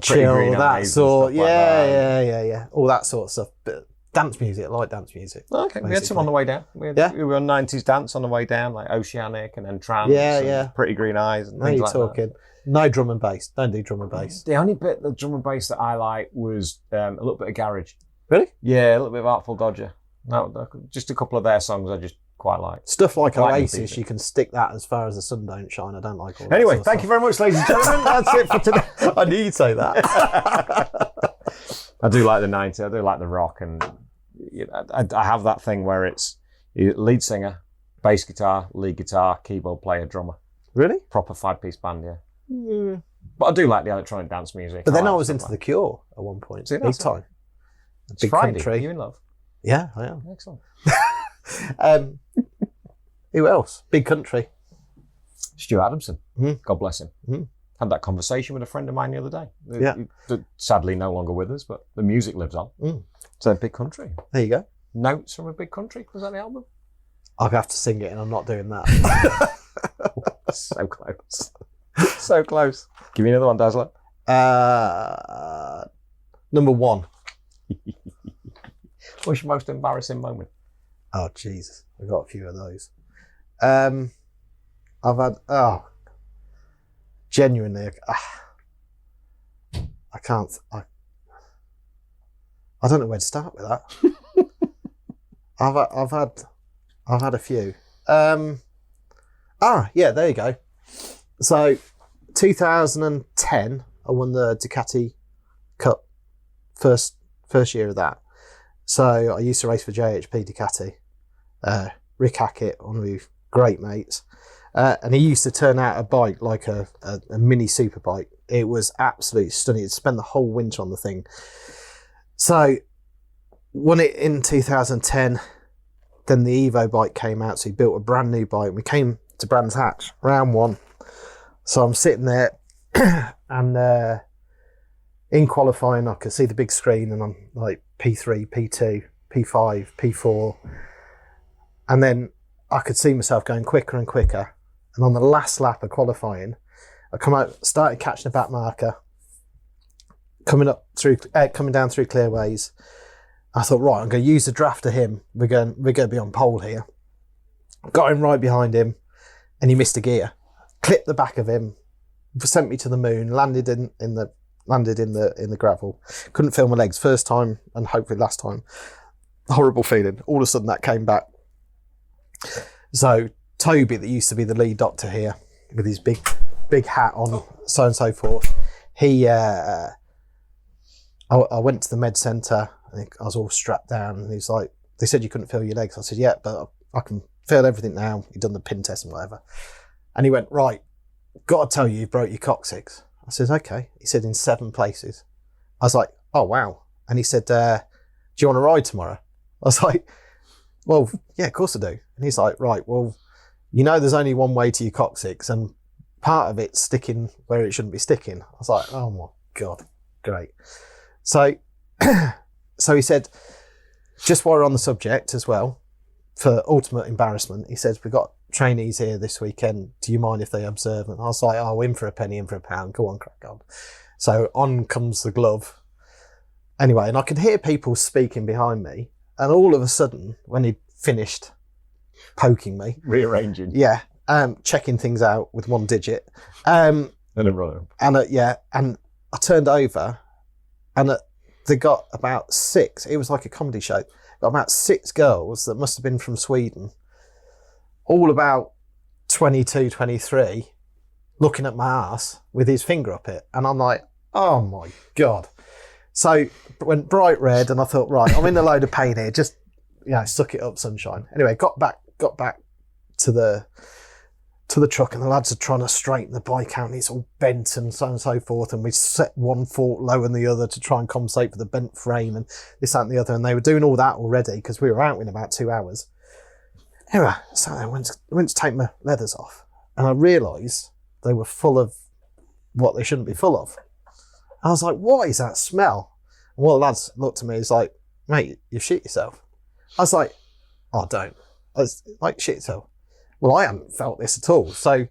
A: chill, that sort. Yeah. All that sort of stuff. But dance music, I like dance music.
B: Okay, basically. We had some on the way down. We were on 90s dance on the way down, like Oceanic and then Trance. And Pretty Green Eyes and things like
A: talking. That. No drum and bass. Don't do drum and bass.
B: The only bit of drum and bass that I like was a little bit of garage.
A: Really?
B: Yeah, a little bit of Artful Dodger. No, just a couple of their songs I just quite like.
A: Stuff like Oasis, you can stick that as far as the sun don't shine. I don't like all that.
B: Anyway, thank you very much, ladies and gentlemen. That's it for today.
A: I knew you'd say that.
B: I do like the 90s. I do like the rock. And I have that thing where it's lead singer, bass guitar, lead guitar, keyboard player, drummer.
A: Really?
B: Proper 5-piece band, yeah. But I do like the electronic dance music.
A: But then I was into The Cure at one point.
B: See,
A: big time.
B: Big Friday. Country. Are you in love?
A: Yeah, I am.
B: Excellent.
A: Who else? Big Country.
B: Stu Adamson. God bless him. Had that conversation with a friend of mine the other day. Sadly no longer with us, but the music lives on. So Big Country.
A: There you go.
B: Notes from a Big Country. Was that the album?
A: I'll have to sing it and I'm not doing that.
B: So close. So close. Give me another one, Dazzler.
A: Number 1.
B: What's your most embarrassing moment?
A: Oh, Jesus. I've got a few of those. I've had, genuinely, I can't, I don't know where to start with that. I've had a few. There you go. So, 2010, I won the Ducati Cup, first year of that. So I used to race for JHP Ducati. Rick Hackett, one of my great mates. And he used to turn out a bike like a mini super bike. It was absolutely stunning. He'd spend the whole winter on the thing. So won it in 2010. Then the Evo bike came out. So he built a brand new bike. We came to Brands Hatch, round 1. So I'm sitting there and in qualifying, I could see the big screen and I'm like P3, P2, P5, P4. And then I could see myself going quicker and quicker. And on the last lap of qualifying, I come out, started catching a back marker, coming down through clearways. I thought, right, I'm going to use the draft of him. We're going to be on pole here. Got him right behind him, and he missed a gear. Clipped the back of him, sent me to the moon. Landed in the gravel. Couldn't feel my legs first time, and hopefully last time. Horrible feeling. All of a sudden, that came back. So Toby, that used to be the lead doctor here, with his big hat on, so on and so forth. He, I went to the med centre. I think I was all strapped down, and he's like, "They said you couldn't feel your legs." I said, "Yeah, but I can feel everything now." He'd done the pin test and whatever, and he went, "Right, got to tell you, you broke your coccyx." I said, "Okay." He said, "In 7 places." I was like, "Oh wow!" And he said, "Do you want to ride tomorrow?" I was like, "Well, yeah, of course I do." And he's like, "Right, well, you know, there's only one way to your coccyx, and part of it's sticking where it shouldn't be sticking." I was like, "Oh my God, great." So, so he said, just while we're on the subject as well, for ultimate embarrassment, he says, "We've got trainees here this weekend. Do you mind if they observe?" And I was like, "Oh, in for a penny, in for a pound. Go on, crack on." So on comes the glove. Anyway, and I could hear people speaking behind me, and all of a sudden, when he'd finished poking me,
B: rearranging,
A: checking things out with one digit,
B: and a runner,
A: and and I turned over, and they got about 6. It was like a comedy show. Got about 6 girls that must have been from Sweden, all about 22, 23, looking at my ass with his finger up it. And I'm like, oh my God. So it went bright red, and I thought, right, I'm in a load of pain here. Just, suck it up, sunshine. Anyway, got back to the truck, and the lads are trying to straighten the bike out, and it's all bent and so on and so forth. And we set one fork lower than the other to try and compensate for the bent frame and this, that, and the other. And they were doing all that already because we were out in about 2 hours. Anyway, so I went to take my leathers off, and I realised they were full of what they shouldn't be full of. I was like, what is that smell? And one of the lads looked at me, he's like, mate, you've shit yourself. I was like, oh, don't. I was like, shit yourself. Well, I haven't felt this at all. So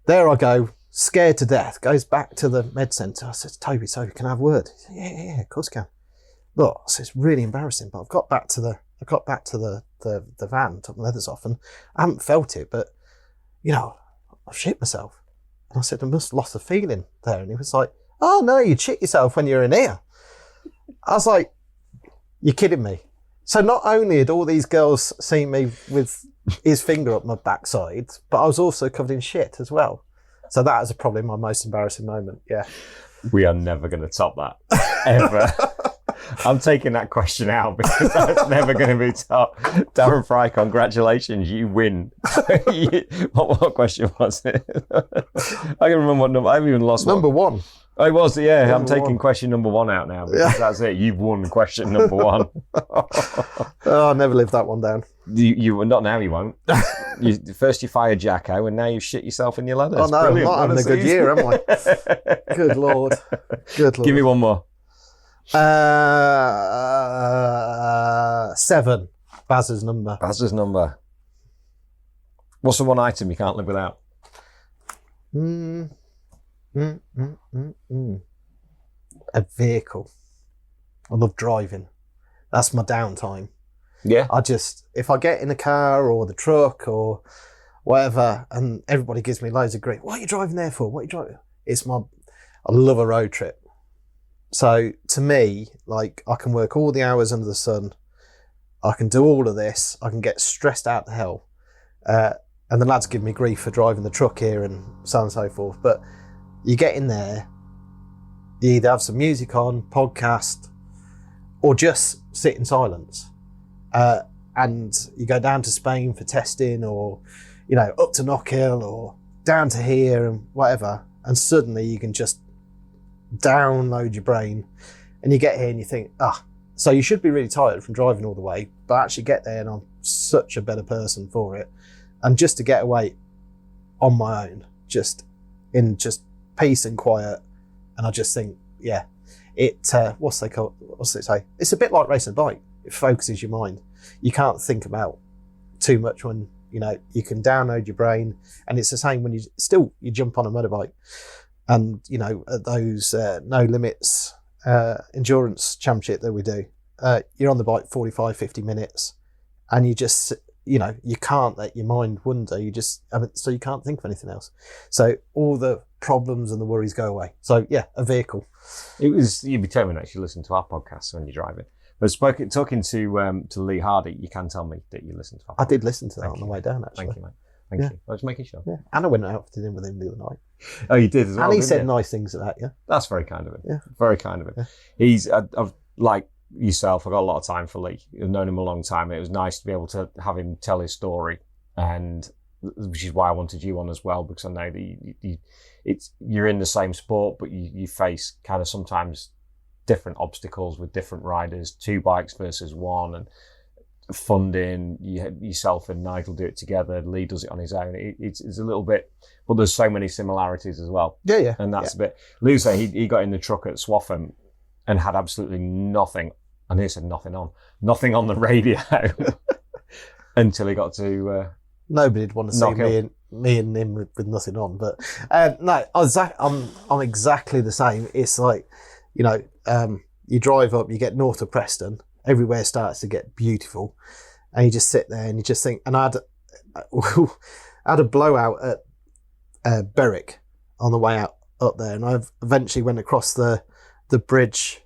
A: there I go, scared to death, goes back to the med centre. I said, Toby, can I have a word? He said, yeah, of course I can. Look, I said, it's really embarrassing, but I got back to the van, took my leathers off, and I haven't felt it, but, I've shit myself. And I said, I must have lost the feeling there. And he was like, oh, no, you shit yourself when you're in here. I was like, you're kidding me. So not only had all these girls seen me with his finger up my backside, but I was also covered in shit as well. So that is probably my most embarrassing moment, yeah.
B: We are never going to top that, ever. I'm taking that question out because that's never going to be topped. Darren Fry, congratulations, you win. What question was it? I can remember what number. I've even lost
A: number
B: one.
A: 1.
B: Oh, it was, yeah.
A: Number
B: I'm taking
A: 1.
B: Question number 1 out now because that's it. You've won question number 1.
A: Oh, I'll never live that one down.
B: You not now. You won't. First you fired Jacko, and now you shit yourself in your leathers.
A: Oh no,
B: Brilliant.
A: I'm not having a good year, am I? Good lord.
B: Give me one more.
A: 7. Baz's number.
B: Baz's number. What's the one item you can't live without?
A: A vehicle. I love driving. That's my downtime.
B: Yeah.
A: If I get in a car or the truck or whatever, and everybody gives me loads of grief, what are you driving there for? What are you driving? I love a road trip. So to me, like, I can work all the hours under the sun. I can do all of this. I can get stressed out to hell. And the lads give me grief for driving the truck here and so on and so forth. But you get in there, you either have some music on, podcast, or just sit in silence. And you go down to Spain for testing, or, up to Knockhill or down to here and whatever. And suddenly you can just download your brain, and you get here and you think, so you should be really tired from driving all the way, but I actually get there and I'm such a better person for it. And just to get away on my own, just in peace and quiet. And I just think, what's it say? It's a bit like racing a bike. It focuses your mind. You can't think about too much when, you can download your brain. And it's the same when you jump on a motorbike and, at those no limits endurance championship that we do, you're on the bike 45, 50 minutes and you just, you can't let your mind wander. So you can't think of anything else. So all the problems and the worries go away. So yeah, a vehicle.
B: You'd be telling me that you listen to our podcast when you're driving. But talking to Lee Hardy, you can tell me that you listen to our podcast.
A: I did listen to that on the way down, actually.
B: Thank you, mate. Thank you. I was making sure.
A: Yeah. And I went out for dinner with him the other night.
B: Oh, you did as well.
A: And he said nice things about you.
B: That's very kind of him.
A: Yeah.
B: Very kind of him. Yeah. He's, I've, like yourself, I've got a lot of time for Lee. I've known him a long time. It was nice to be able to have him tell his story, and which is why I wanted you on as well, because I know that you're in the same sport, but you face kind of sometimes different obstacles with different riders, 2 bikes versus 1, and funding. Yourself and Nigel do it together. Lee does it on his own. It's a little bit, but there's so many similarities as well.
A: Yeah.
B: And that's a bit. Lee was saying he got in the truck at Swaffham and had absolutely nothing. And he said nothing on the radio until he got to.
A: Nobody'd want to see me and him with nothing on, but no, I'm exactly the same. It's like, you drive up, you get north of Preston, everywhere starts to get beautiful, and you just sit there and you just think. And I had a blowout at Berwick on the way out up there, and I eventually went across the bridge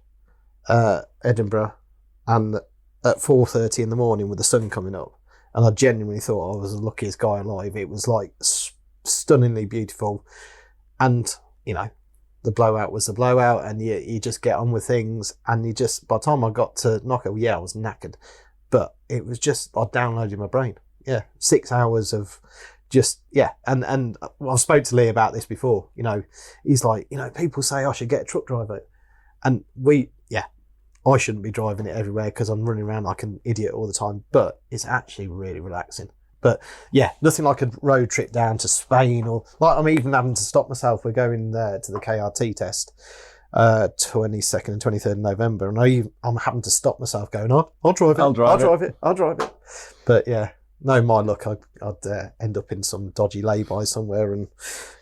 A: Edinburgh, and at 4:30 in the morning with the sun coming up, and I genuinely thought I was the luckiest guy alive. It was like stunningly beautiful, and the blowout was the blowout, and you just get on with things, and you just, by the time I got to Knockout, I was knackered, but it was just, I downloaded my brain. 6 hours of just, and I spoke to Lee about this before, he's like, people say I should get a truck driver, and I shouldn't be driving it everywhere because I'm running around like an idiot all the time, but it's actually really relaxing. But nothing like a road trip down to Spain, or like I'm even having to stop myself. We're going there to the KRT test, 22nd and 23rd of November, and I'm having to stop myself going, I'll drive it. But no, my luck, I'd end up in some dodgy lay-by somewhere and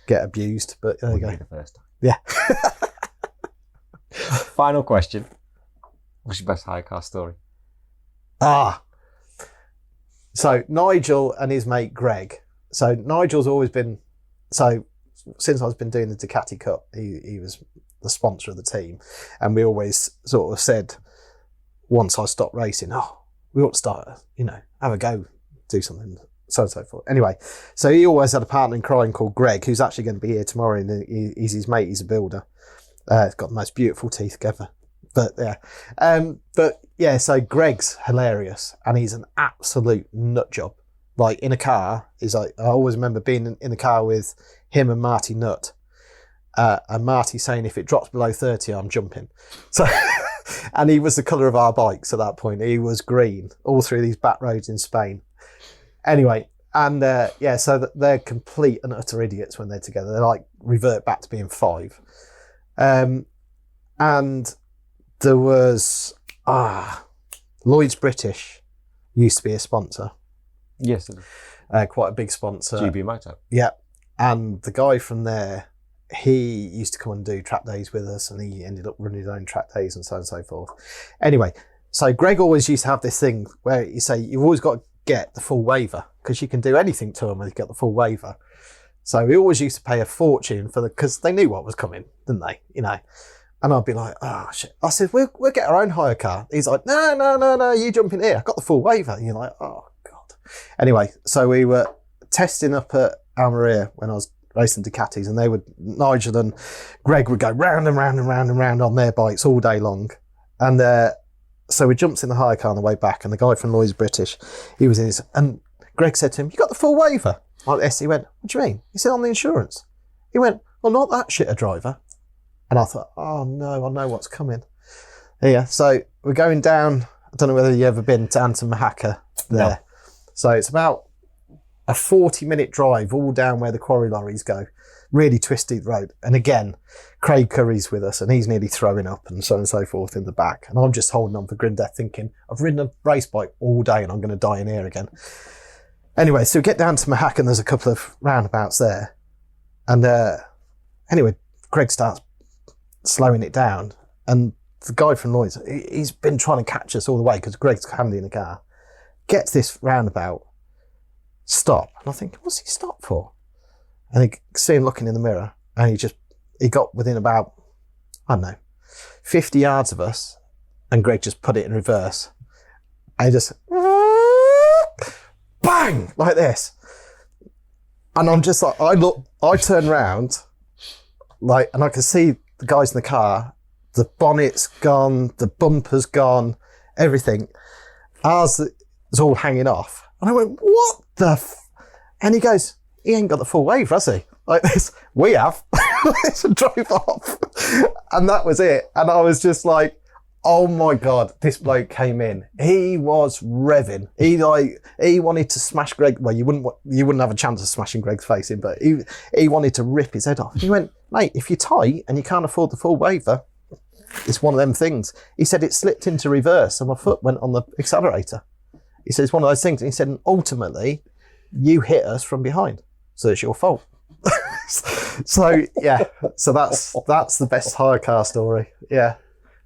A: get abused. But there you go.
B: The first time.
A: Yeah.
B: Final question. What's your best hire car story?
A: So Nigel and his mate Greg. So Nigel's always been, since I've been doing the Ducati Cup, he was the sponsor of the team. And we always sort of said, once I stopped racing, we ought to start, have a go, do something, so on and so forth. Anyway, so he always had a partner in crime called Greg, who's actually going to be here tomorrow, and he's his mate, he's a builder. He's got the most beautiful teeth ever. But so Greg's hilarious, and he's an absolute nut job. Like in a car, I always remember being in the car with him and Marty Nutt, and Marty saying if it drops below 30, I'm jumping. So, and he was the colour of our bikes at that point. He was green all through these back roads in Spain. Anyway, and so they're complete and utter idiots when they're together. They like revert back to being 5, and there was Lloyd's British used to be a sponsor.
B: Yes,
A: quite a big sponsor.
B: GB Moto.
A: Yeah, and the guy from there, he used to come and do track days with us, and he ended up running his own track days and so on and so forth. Anyway, so Greg always used to have this thing where you say you've always got to get the full waiver, because you can do anything to them when you get the full waiver. So we always used to pay a fortune because they knew what was coming, didn't they? And I'd be like, shit. I said, we'll get our own hire car. He's like, no, you jump in here. I've got the full waiver. And you're like, oh, God. Anyway, so we were testing up at Almeria when I was racing Ducatis, and Nigel and Greg would go round and round and round and round on their bikes all day long. And so we jumped in the hire car on the way back, and the guy from Lloyd's British, he was in his, and Greg said to him, you got the full waiver? Like this. He went, what do you mean? He said, on the insurance. He went, well, not that shit a driver. And I thought, oh no, I know what's coming. Yeah, so we're going down, I don't know whether you've ever been down to Mahaka there. No. So it's about a 40-minute drive all down where the quarry lorries go. Really twisted road. And again, Craig Curry's with us, and he's nearly throwing up and so on and so forth in the back. And I'm just holding on for grin death thinking, I've ridden a race bike all day and I'm going to die in here again. Anyway, so we get down to Mahaka, and there's a couple of roundabouts there. And anyway, Greg starts slowing it down, and the guy from Lloyd's, he's been trying to catch us all the way because Greg's handy in the car, gets this roundabout, stop, and I think, what's he stop for? And I see him looking in the mirror, and he got within about, I don't know, 50 yards of us, and Greg just put it in reverse, and he just bang like this, and I'm just like, I turn round, like, and I can see the guys in the car, the bonnet's gone, the bumper's gone, everything. Ours is all hanging off. And I went, what the And he goes, he ain't got the full waiver, has he? Like this, we have. So drove off. And that was it. And I was just like, oh my God, this bloke came in. He was revving. He wanted to smash Greg. Well, you wouldn't have a chance of smashing Greg's face in, but he wanted to rip his head off. He went, mate, if you're tight and you can't afford the full waiver, it's one of them things. He said it slipped into reverse and my foot went on the accelerator. He said it's one of those things. And he said, and ultimately, you hit us from behind, so it's your fault. So yeah, so that's the best hire car story. Yeah,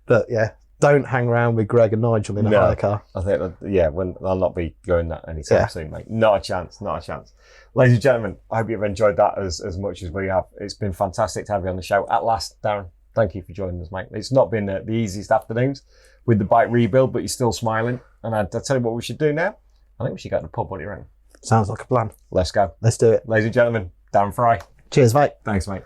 A: but yeah. Don't hang around with Greg and Nigel in a hire car.
B: I think, I'll not be going that anytime soon, mate. Not a chance. Ladies and gentlemen, I hope you've enjoyed that as much as we have. It's been fantastic to have you on the show. At last, Darren, Thank you for joining us, mate. It's not been the easiest afternoons with the bike rebuild, but you're still smiling. And I'll tell you what we should do now. I think we should go to the pub. What do you reckon?
A: Sounds like a plan.
B: Let's go.
A: Let's do it.
B: Ladies and gentlemen, Darren Fry.
A: Cheers, mate.
B: Thanks, mate.